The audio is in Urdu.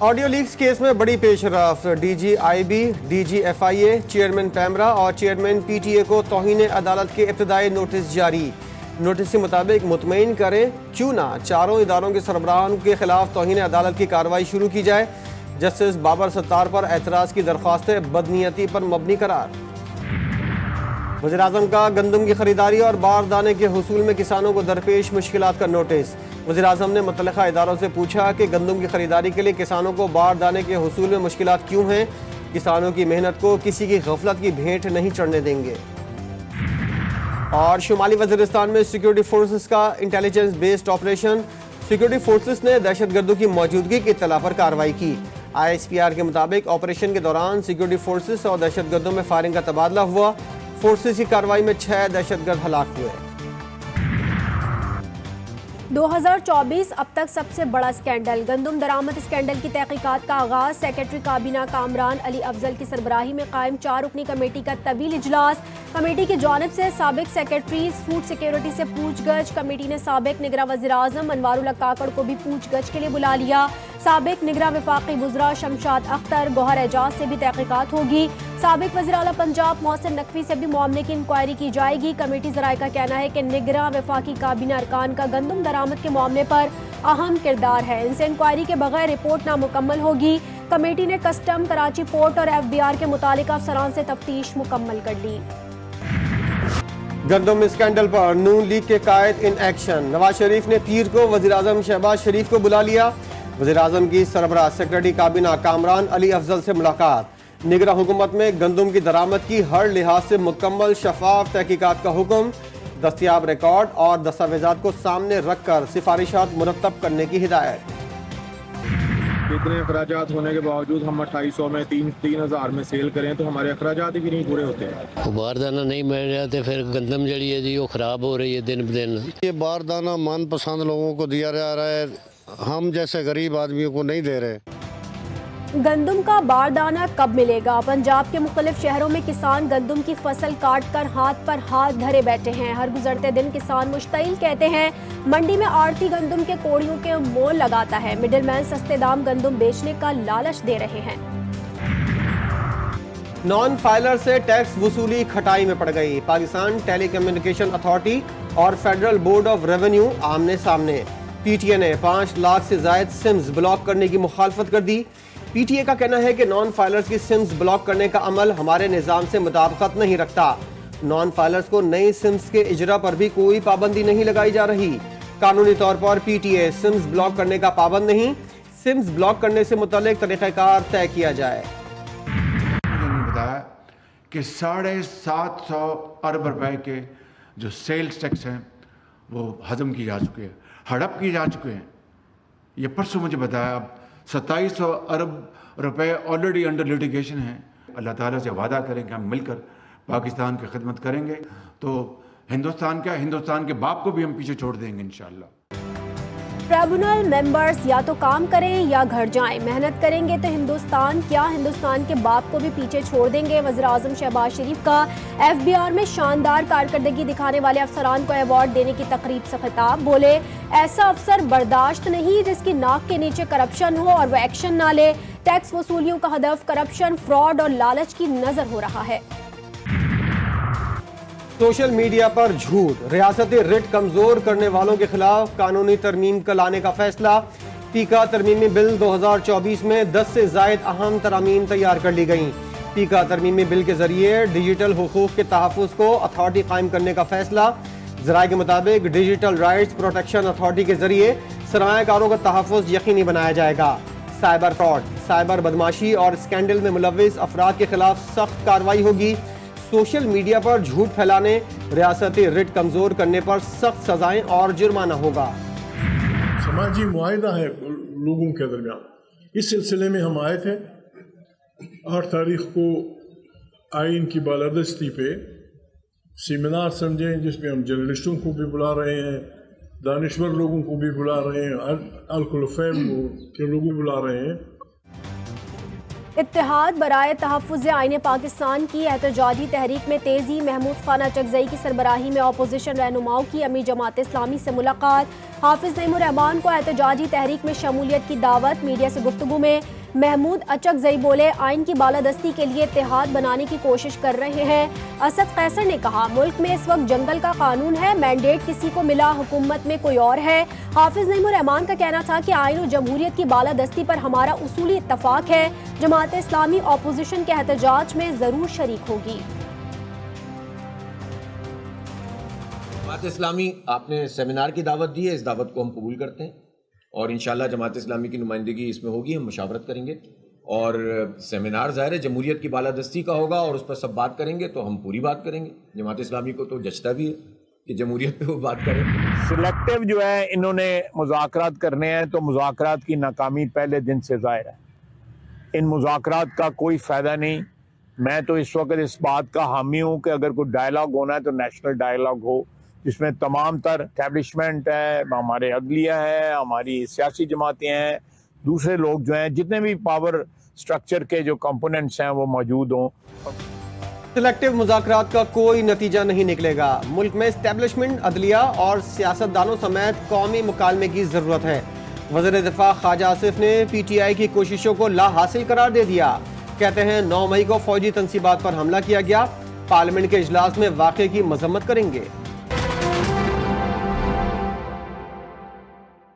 آڈیو لیکس کیس میں بڑی پیش رفت، D G I B, D G F I A, chairman PEMRA اور چیئرمین پی ٹی اے کو توہین عدالت کے ابتدائی نوٹس جاری۔ نوٹس کے مطابق مطمئن کریں کیوں نہ چاروں اداروں کے سربراہان کے خلاف توہین عدالت کی کارروائی شروع کی جائے۔ جسٹس بابر ستار پر اعتراض کی درخواستیں بدنیتی پر مبنی قرار۔ وزیراعظم کا گندم کی خریداری اور باردانے کے حصول میں کسانوں کو درپیش مشکلات کا نوٹس۔ وزیراعظم نے متعلقہ اداروں سے پوچھا کہ گندم کی خریداری کے لیے کسانوں کو باردانے کے حصول میں مشکلات کیوں ہیں۔ کسانوں کی محنت کو کسی کی غفلت کی بھینٹ نہیں چڑھنے دیں گے۔ اور شمالی وزیرستان میں سیکیورٹی فورسز کا intelligence based operation, security forces نے دہشت گردوں کی موجودگی کی اطلاع پر کارروائی کی۔ آئی ایس پی آر کے مطابق آپریشن کے دوران سیکیورٹی فورسز اور دہشت گردوں میں فائرنگ کا تبادلہ ہوا۔ فورسز کی کارروائی میں 6 دہشت گرد ہلاک ہوئے۔ 2024 اب تک سب سے بڑا اسکینڈل، گندم درآمد اسکینڈل کی تحقیقات کا آغاز۔ سیکرٹری کابینہ کامران علی افضل کی سربراہی میں قائم 4 رکنی کمیٹی کا طویل اجلاس۔ کمیٹی کی جانب سے سابق سیکرٹریز فوڈ سیکیورٹی سے پوچھ گچھ۔ کمیٹی نے سابق نگراں وزیر اعظم انوار اللہ کاکڑ کو بھی پوچھ گچھ کے لیے بلا لیا۔ سابق نگراں وفاقی وزراء شمشاد اختر، گوہر اعجاز سے بھی تحقیقات ہوگی۔ سابق وزیر اعلیٰ پنجاب محسن نقوی سے بھی معاملے کی انکوائری کی جائے گی۔ کمیٹی ذرائع کا کہنا ہے کہ نگراں وفاقی کابینہ ارکان کا گندم درآمد کے معاملے پر اہم کردار ہے، ان سے انکوائری کے بغیر رپورٹ نامکمل ہوگی۔ کمیٹی نے کسٹم، کراچی پورٹ اور ایف بی آر کے متعلقہ افسران سے تفتیش مکمل کر لی۔ گندم اسکینڈل پر نون لیگ کے قائد ان ایکشن، نواز شریف نے پیر کو وزیراعظم شہباز شریف کو بلا لیا۔ وزیراعظم کی سربراہ سیکرٹری کابینہ کامران علی افضل سے ملاقات۔ نگراں حکومت میں گندم کی درآمد کی ہر لحاظ سے مکمل شفاف تحقیقات کا حکم، دستیاب ریکارڈ اور دستاویزات کو سامنے رکھ کر سفارشات مرتب کرنے کی ہدایت۔ اتنے اخراجات ہونے کے باوجود ہم 2800 میں 3000 میں سیل کریں تو ہمارے اخراجات ہی نہیں پورے ہوتے ہیں۔ باردانہ نہیں مل رہا تو پھر گندم جڑی ہے جی وہ خراب ہو رہی ہے دن بدن۔ یہ باردانہ من پسند لوگوں کو دیا جا رہا ہے، ہم جیسے غریب آدمیوں کو نہیں دے رہے۔ گندم کا باردانہ کب ملے گا؟ پنجاب کے مختلف شہروں میں کسان گندم کی فصل کاٹ کر ہاتھ پر ہاتھ دھرے بیٹھے ہیں۔ ہر گزرتے دن کسان مشتعل کہتے ہیں منڈی میں آڑتی گندم کے کوڑیوں کے مول لگاتا ہے، مڈل مین سستے دام گندم بیچنے کا لالچ دے رہے ہیں۔ نان فائلر سے ٹیکس وصولی کھٹائی میں پڑ گئی، پاکستان ٹیلی کمیونیکیشن اتھارٹی اور فیڈرل بورڈ آف ریونیو آمنے سامنے۔ پی ٹی اے نے 5 لاکھ سے زائد سمز بلاک کرنے کی مخالفت کر دی۔ پی ٹی اے کا کہنا ہے کہ نان فائلرز کی سمز بلاک کرنے کا عمل ہمارے نظام سے مطابقت نہیں رکھتا۔ نان فائلرز کو نئی سمز کے اجرا پر بھی کوئی پابندی نہیں لگائی جا رہی۔ قانونی طور پر P T A SIMs block کرنے کا پابند نہیں، سمز بلاک کرنے سے متعلق طریقہ کار طے کیا جائے۔ انہوں نے بتایا کہ 750 ارب روپے کے جو سیلز ٹیکس ہیں وہ ہضم کی جا چکے ہیں، ہڑپ کی جا چکے ہیں۔ یہ پرسوں مجھے بتایا اب 2700 ارب روپے آلریڈی انڈر لیٹیگیشن ہیں۔ اللہ تعالیٰ سے وعدہ کریں کہ ہم مل کر پاکستان کی خدمت کریں گے تو ہندوستان کے باپ کو بھی ہم پیچھے چھوڑ دیں گے انشاءاللہ۔ ٹریبونل ممبرز یا تو کام کریں یا گھر جائیں، محنت کریں گے تو ہندوستان کے باپ کو بھی پیچھے چھوڑ دیں گے۔ وزیراعظم شہباز شریف کا ایف بی آر میں شاندار کارکردگی دکھانے والے افسران کو ایوارڈ دینے کی تقریب سے خطاب، بولے ایسا افسر برداشت نہیں جس کی ناک کے نیچے کرپشن ہو اور وہ ایکشن نہ لے۔ ٹیکس وصولیوں کا ہدف کرپشن، فراڈ اور لالچ کی نظر ہو رہا ہے۔ سوشل میڈیا پر جھوٹ، ریاستی رٹ کمزور کرنے والوں کے خلاف قانونی ترمیم کا لانے کا فیصلہ۔ پیکا ترمیمی بل 2024 میں 10 سے زائد اہم ترامیم تیار کر لی گئیں۔ پیکا ترمیمی بل کے ذریعے ڈیجیٹل حقوق کے تحفظ کو اتھارٹی قائم کرنے کا فیصلہ۔ ذرائع کے مطابق ڈیجیٹل رائٹس پروٹیکشن اتھارٹی کے ذریعے سرمایہ کاروں کا تحفظ یقینی بنایا جائے گا۔ سائبر فراڈ، سائبر بدماشی اور اسکینڈل میں ملوث افراد کے خلاف سخت کارروائی ہوگی۔ سوشل میڈیا پر جھوٹ پھیلانے، ریاستی رٹ کمزور کرنے پر سخت سزائیں اور جرمانہ ہوگا۔ سماجی معاہدہ ہے لوگوں کے درمیان، اس سلسلے میں ہم آئے تھے 8 تاریخ کو آئین کی بالادستی پہ سیمینار سمجھیں، جس میں ہم جرنلسٹوں کو بھی بلا رہے ہیں، دانشور لوگوں کو بھی بلا رہے ہیں، الکل فیم کے لوگوں کو بلا رہے ہیں۔ اتحاد برائے تحفظ آئین پاکستان کی احتجاجی تحریک میں تیزی، محمود خان اچکزئی کی سربراہی میں اپوزیشن رہنماؤں کی امی جماعت اسلامی سے ملاقات، حافظ نعیم الرحمان کو احتجاجی تحریک میں شمولیت کی دعوت، میڈیا سے گفتگو میں محمود اچکزئی بولے آئین کی بالادستی کے لیے اتحاد بنانے کی کوشش کر رہے ہیں۔ اسد قیصر نے کہا ملک میں اس وقت جنگل کا قانون ہے، مینڈیٹ کسی کو ملا، حکومت میں کوئی اور ہے۔ حافظ نعیم الرحمان کا کہنا تھا کہ آئین و جمہوریت کی بالادستی پر ہمارا اصولی اتفاق ہے، جماعت اسلامی اپوزیشن کے احتجاج میں ضرور شریک ہوگی۔ جماعت اسلامی آپ نے سیمینار کی دعوت دی ہے، اس دعوت کو ہم قبول کرتے ہیں اور انشاءاللہ جماعت اسلامی کی نمائندگی اس میں ہوگی، ہم مشاورت کریں گے اور سیمینار ظاہر ہے جمہوریت کی بالادستی کا ہوگا اور اس پر سب بات کریں گے تو ہم پوری بات کریں گے۔ جماعت اسلامی کو تو جچتا بھی ہے کہ جمہوریت پہ وہ بات کریں۔ سلیکٹیو جو ہے انہوں نے مذاکرات کرنے ہیں تو مذاکرات کی ناکامی پہلے دن سے ظاہر ہے، ان مذاکرات کا کوئی فائدہ نہیں۔ میں تو اس وقت اس بات کا حامی ہوں کہ اگر کوئی ڈائلاگ ہونا ہے تو نیشنل ڈائلاگ ہو، جس میں تمام تر اسٹیبلشمنٹ ہے، ہمارے عدلیہ ہے، ہماری سیاسی جماعتیں ہیں، دوسرے لوگ جو ہیں، جتنے بھی پاور سٹرکچر کے جو کمپوننٹس ہیں وہ موجود ہوں۔ سلیکٹیو مذاکرات کا کوئی نتیجہ نہیں نکلے گا، ملک میں اسٹیبلشمنٹ، عدلیہ اور سیاستدانوں سمیت قومی مکالمے کی ضرورت ہے۔ وزیر دفاع خواجہ آصف نے پی ٹی آئی کی کوششوں کو لا حاصل قرار دے دیا، کہتے ہیں 9 مئی کو فوجی تنصیبات پر حملہ کیا گیا، پارلیمنٹ کے اجلاس میں واقعے کی مذمت کریں گے۔